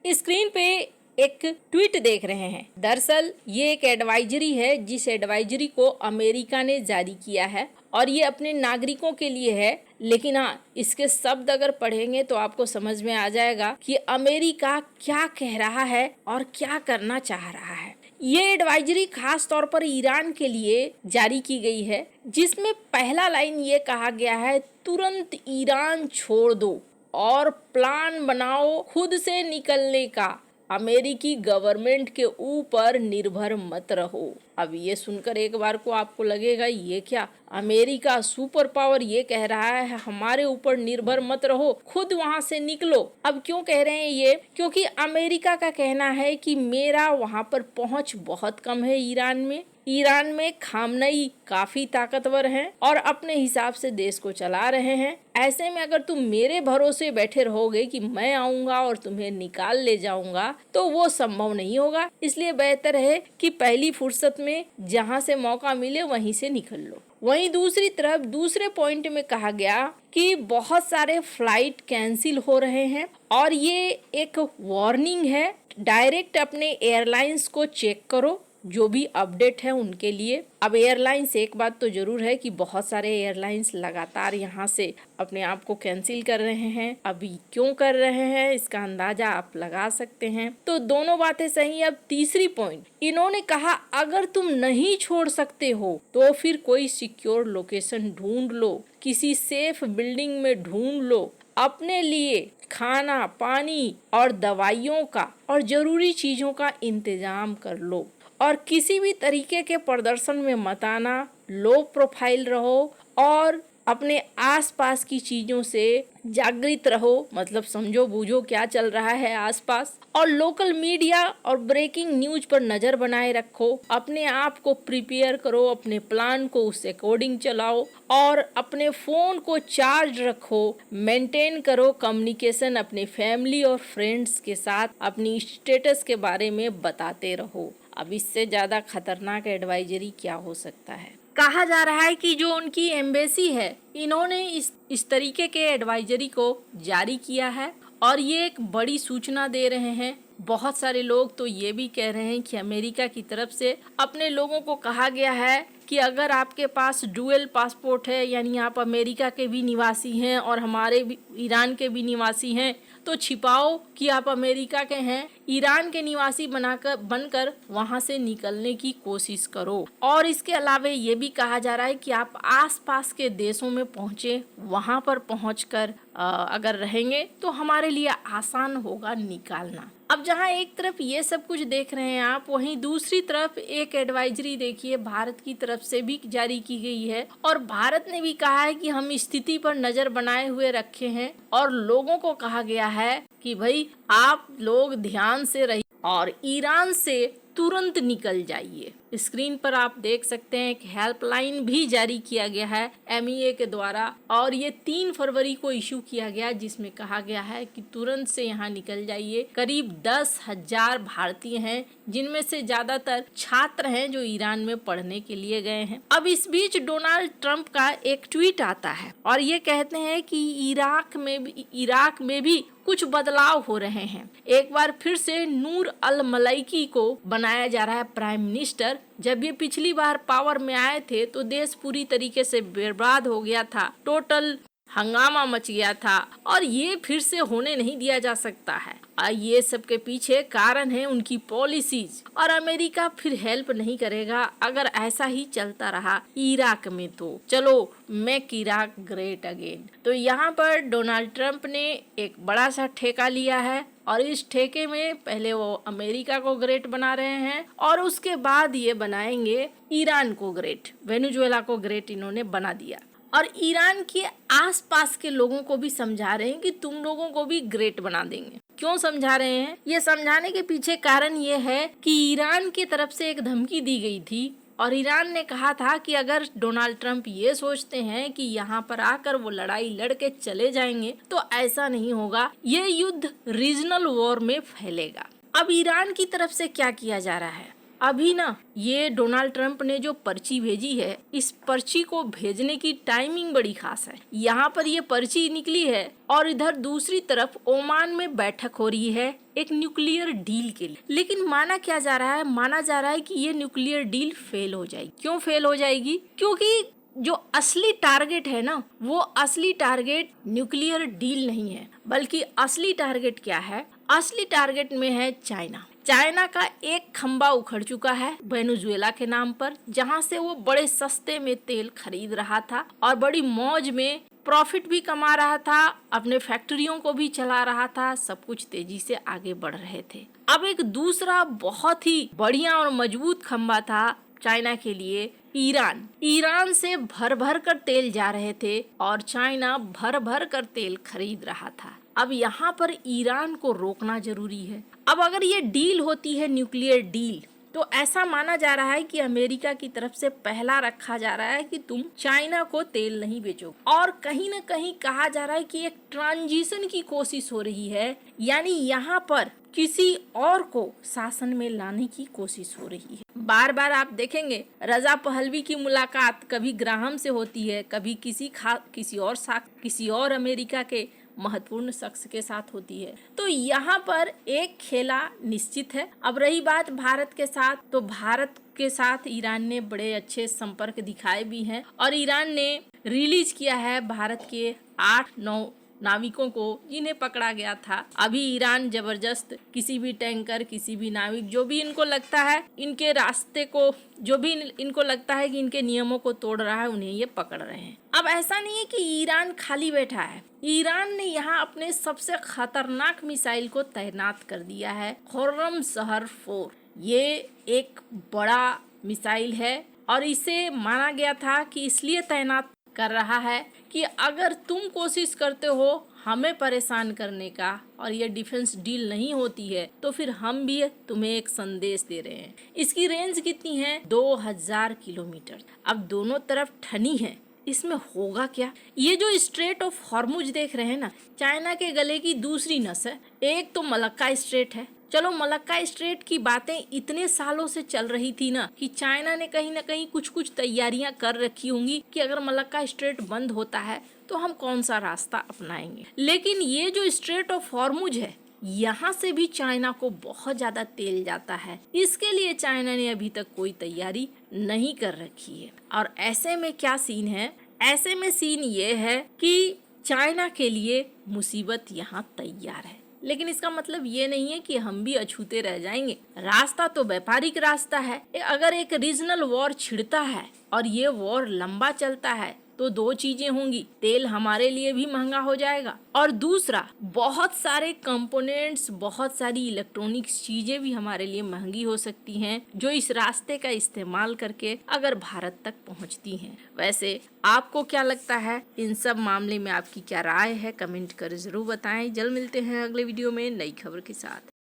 Screen पे एक tweet देख रहे हैं। दरअसल ये एक एडवाइजरी है जिस एडवाइजरी को अमेरिका ने जारी किया है और ये अपने नागरिकों के लिए है। लेकिन हाँ, इसके शब्द अगर पढ़ेंगे तो आपको समझ में आ जाएगा कि अमेरिका क्या कह रहा है और क्या करना चाह रहा है। ये एडवाइजरी खास तौर पर ईरान के लिए जारी की गई है, जिसमें पहला लाइन ये कहा गया है, तुरंत ईरान छोड़ दो और प्लान बनाओ खुद से निकलने का। अमेरिकी गवर्नमेंट के ऊपर निर्भर मत रहो। अब ये सुनकर एक बार को आपको लगेगा ये क्या, अमेरिका सुपर पावर ये कह रहा है हमारे ऊपर निर्भर मत रहो, खुद वहां से निकलो। अब क्यों कह रहे हैं ये? क्योंकि अमेरिका का कहना है कि मेरा वहां पर पहुंच बहुत कम है ईरान में खामनई काफी ताकतवर हैं और अपने हिसाब से देश को चला रहे हैं। ऐसे में अगर तुम मेरे भरोसे बैठे रहोगे कि मैं आऊंगा और तुम्हें निकाल ले जाऊंगा तो वो संभव नहीं होगा। इसलिए बेहतर है कि पहली फुर्सत में जहां से मौका मिले वहीं से निकल लो। वहीं दूसरी तरफ दूसरे पॉइंट में कहा गया कि बहुत सारे फ्लाइट कैंसिल हो रहे हैं और ये एक वार्निंग है। डायरेक्ट अपने एयरलाइंस को चेक करो जो भी अपडेट है उनके लिए। अब एयरलाइंस, एक बात तो जरूर है कि बहुत सारे एयरलाइंस लगातार यहाँ से अपने आप को कैंसिल कर रहे हैं। अभी क्यों कर रहे हैं इसका अंदाजा आप लगा सकते हैं। तो दोनों बातें सही। अब तीसरी पॉइंट, इन्होंने कहा अगर तुम नहीं छोड़ सकते हो तो फिर कोई सिक्योर लोकेशन ढूंढ लो, किसी सेफ बिल्डिंग में ढूंढ लो, अपने लिए खाना पानी और दवाइयों का और जरूरी चीजों का इंतजाम कर लो और किसी भी तरीके के प्रदर्शन में मत आना, लो प्रोफाइल रहो और अपने आसपास की चीजों से जागृत रहो। मतलब समझो बूझो क्या चल रहा है आसपास और लोकल मीडिया और ब्रेकिंग न्यूज पर नजर बनाए रखो। अपने आप को प्रिपेयर करो, अपने प्लान को उस अकॉर्डिंग चलाओ और अपने फोन को चार्ज रखो। मेंटेन करो कम्युनिकेशन अपने फैमिली और फ्रेंड्स के साथ, अपनी स्टेटस के बारे में बताते रहो। अब इससे ज्यादा खतरनाक एडवाइजरी क्या हो सकता है। कहा जा रहा है कि जो उनकी एम्बेसी है इन्होंने इस तरीके के एडवाइजरी को जारी किया है और ये एक बड़ी सूचना दे रहे हैं। बहुत सारे लोग तो ये भी कह रहे हैं कि अमेरिका की तरफ से अपने लोगों को कहा गया है कि अगर आपके पास डुअल पासपोर्ट है, यानी आप अमेरिका के भी निवासी हैं और हमारे भी ईरान के भी निवासी हैं, तो छिपाओ कि आप अमेरिका के हैं, ईरान के निवासी बनकर वहां से निकलने की कोशिश करो। और इसके अलावा ये भी कहा जा रहा है कि आप आसपास के देशों में पहुंचे, वहां पर पहुंचकर अगर रहेंगे तो हमारे लिए आसान होगा निकालना। अब जहां एक तरफ ये सब कुछ देख रहे हैं आप, वहीं दूसरी तरफ एक एडवाइजरी देखिए भारत की तरफ से भी जारी की गई है और भारत ने भी कहा है कि हम स्थिति पर नजर बनाए हुए रखे हैं और लोगों को कहा गया है कि भाई आप लोग ध्यान से रहिए और ईरान से तुरंत निकल जाइए। स्क्रीन पर आप देख सकते हैं कि हेल्पलाइन भी जारी किया गया है MEA के द्वारा और ये 3 फरवरी को इशू किया गया, जिसमें कहा गया है कि तुरंत से यहाँ निकल जाइए। करीब 10,000 भारतीय हैं, जिनमें से ज्यादातर छात्र हैं जो ईरान में पढ़ने के लिए गए हैं। अब इस बीच डोनाल्ड ट्रंप का एक ट्वीट आता है और ये कहते हैं कि इराक में भी कुछ बदलाव हो रहे हैं। एक बार फिर से नूर अल मलैकी को बनाया जा रहा है प्राइम मिनिस्टर। जब ये पिछली बार पावर में आए थे तो देश पूरी तरीके से बर्बाद हो गया था, टोटल हंगामा मच गया था और ये फिर से होने नहीं दिया जा सकता है। ये सब के पीछे कारण है उनकी पॉलिसीज और अमेरिका फिर हेल्प नहीं करेगा अगर ऐसा ही चलता रहा इराक में। तो चलो मेक इराक ग्रेट अगेन। तो यहाँ पर डोनाल्ड ट्रंप ने एक बड़ा सा ठेका लिया है और इस ठेके में पहले वो अमेरिका को ग्रेट बना रहे हैं और उसके बाद ये बनाएंगे ईरान को ग्रेट, वेनेजुएला को ग्रेट इन्होंने बना दिया और ईरान के आसपास के लोगों को भी समझा रहे हैं कि तुम लोगों को भी ग्रेट बना देंगे। क्यों समझा रहे हैं? ये समझाने के पीछे कारण ये है कि ईरान की तरफ से एक धमकी दी गई थी और ईरान ने कहा था कि अगर डोनाल्ड ट्रंप ये सोचते हैं कि यहाँ पर आकर वो लड़ाई लड़ के चले जाएंगे तो ऐसा नहीं होगा, ये युद्ध रीजनल वॉर में फैलेगा। अब ईरान की तरफ से क्या किया जा रहा है? अभी ना ये डोनाल्ड ट्रंप ने जो पर्ची भेजी है, इस पर्ची को भेजने की टाइमिंग बड़ी खास है। यहाँ पर ये पर्ची निकली है और इधर दूसरी तरफ ओमान में बैठक हो रही है एक न्यूक्लियर डील के लिए। लेकिन माना क्या जा रहा है, माना जा रहा है कि ये न्यूक्लियर डील फेल हो जाएगी। क्यों फेल हो जाएगी? क्योंकि जो असली टारगेट है ना, वो असली टारगेट न्यूक्लियर डील नहीं है, बल्कि असली टारगेट क्या है? असली टारगेट में है चाइना। चाइना का एक खंबा उखड़ चुका है वेनेजुएला के नाम पर, जहां से वो बड़े सस्ते में तेल खरीद रहा था और बड़ी मौज में प्रॉफिट भी कमा रहा था, अपने फैक्ट्रियों को भी चला रहा था, सब कुछ तेजी से आगे बढ़ रहे थे। अब एक दूसरा बहुत ही बढ़िया और मजबूत खंबा था चाइना के लिए, ईरान से भर भर कर तेल जा रहे थे और चाइना भर भर कर तेल खरीद रहा था। अब यहाँ पर ईरान को रोकना जरूरी है। अब अगर ये डील होती है न्यूक्लियर डील, तो ऐसा माना जा रहा है कि अमेरिका की तरफ से पहला रखा जा रहा है कि तुम चाइना को तेल नहीं बेचो, और कहीं न कहीं कहा जा रहा है कि एक ट्रांजिशन की कोशिश हो रही है, यानी यहाँ पर किसी और को शासन में लाने की कोशिश हो रही है। बार बार आप देखेंगे रजा पहलवी की मुलाकात कभी ग्राहम से होती है, कभी किसी और अमेरिका के महत्वपूर्ण शख्स के साथ होती है। तो यहाँ पर एक खेला निश्चित है। अब रही बात भारत के साथ, तो भारत के साथ ईरान ने बड़े अच्छे संपर्क दिखाए भी हैं और ईरान ने रिलीज किया है भारत के 8-9 नाविकों को जिन्हें पकड़ा गया था। अभी ईरान जबरदस्त किसी भी टैंकर, किसी भी नाविक, जो भी इनको लगता है इनके रास्ते को, जो भी इनको लगता है कि इनके नियमों को तोड़ रहा है, उन्हें ये पकड़ रहे हैं। अब ऐसा नहीं है कि ईरान खाली बैठा है। ईरान ने यहाँ अपने सबसे खतरनाक मिसाइल को तैनात कर दिया है, खुर्रमशहर 4। ये एक बड़ा मिसाइल है और इसे माना गया था कि इसलिए तैनात कर रहा है कि अगर तुम कोशिश करते हो हमें परेशान करने का और ये डिफेंस डील नहीं होती है, तो फिर हम भी तुम्हें एक संदेश दे रहे हैं। इसकी रेंज कितनी है? 2000 किलोमीटर। अब दोनों तरफ ठनी है, इसमें होगा क्या? ये जो स्ट्रेट ऑफ हॉर्मुज देख रहे हैं ना, चाइना के गले की दूसरी नस है। एक तो मलक्का स्ट्रेट है। चलो, मलक्का स्ट्रेट की बातें इतने सालों से चल रही थी ना कि चाइना ने कहीं ना कहीं कुछ तैयारियां कर रखी होंगी कि अगर मलक्का स्ट्रेट बंद होता है तो हम कौन सा रास्ता अपनाएंगे। लेकिन ये जो स्ट्रेट ऑफ हॉर्मुज है, यहाँ से भी चाइना को बहुत ज्यादा तेल जाता है। इसके लिए चाइना ने अभी तक कोई तैयारी नहीं कर रखी है। और ऐसे में क्या सीन है? ऐसे में सीन ये है कि चाइना के लिए मुसीबत यहाँ तैयार है। लेकिन इसका मतलब ये नहीं है कि हम भी अछूते रह जाएंगे। रास्ता तो व्यापारिक रास्ता है। अगर एक रीजनल वॉर छिड़ता है और ये वॉर लंबा चलता है तो दो चीजें होंगी, तेल हमारे लिए भी महंगा हो जाएगा और दूसरा बहुत सारे कंपोनेंट्स, बहुत सारी इलेक्ट्रॉनिक्स चीजें भी हमारे लिए महंगी हो सकती हैं, जो इस रास्ते का इस्तेमाल करके अगर भारत तक पहुंचती हैं। वैसे आपको क्या लगता है? इन सब मामले में आपकी क्या राय है? कमेंट कर जरूर बताएं। जल्द मिलते हैं अगले वीडियो में नई खबर के साथ।